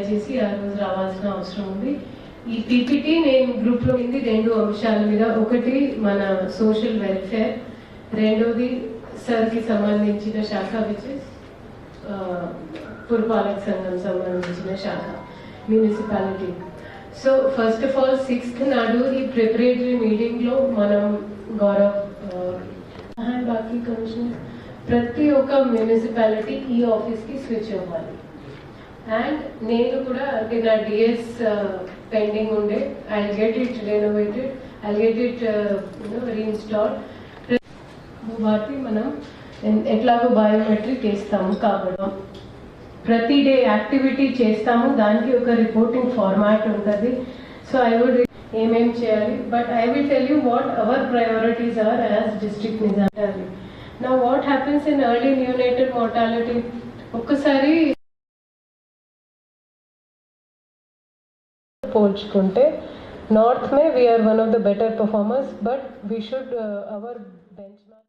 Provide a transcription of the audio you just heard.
దయచేసి ఆ రోజు రావాల్సిన అవసరం ఉంది. ఈ పీపీటీ నేను గ్రూప్లో ఉంది 2 అంశాల మీద. ఒకటి మన సోషల్ వెల్ఫేర్, రెండోది సార్కి సంబంధించిన శాఖ విచ్ పురపాలక సంఘం సంబంధించిన శాఖ municipality. So first of all 6th నాడు ఈ ప్రిపరేటరీ మీటింగ్లో మనం గౌరవ్ బాకీ కమిషనర్ ప్రతి ఒక్క మున్సిపాలిటీ ఈ ఆఫీస్కి స్విచ్ అవ్వాలి. అండ్ నేను కూడా అంటే నా డిఎస్ పెండింగ్ ఉండే, I get it renovated, I get it reinstall. వాటి మనం ఎట్లాగో బయోమెట్రిక్ వేస్తాము కాబట్టి ప్రతి డే యాక్టివిటీ చేస్తాము, దానికి ఒక రిపోర్టింగ్ ఫార్మాట్ ఉంటుంది. సో ఐ వుడ్ ఏమేం చేయాలి, but I will tell you what our priorities are as district Nizamabad. Now what happens in early neonatal mortality, ఒక్కసారి పోల్చుకుంటే north may we are one of the better performers, but we should our bench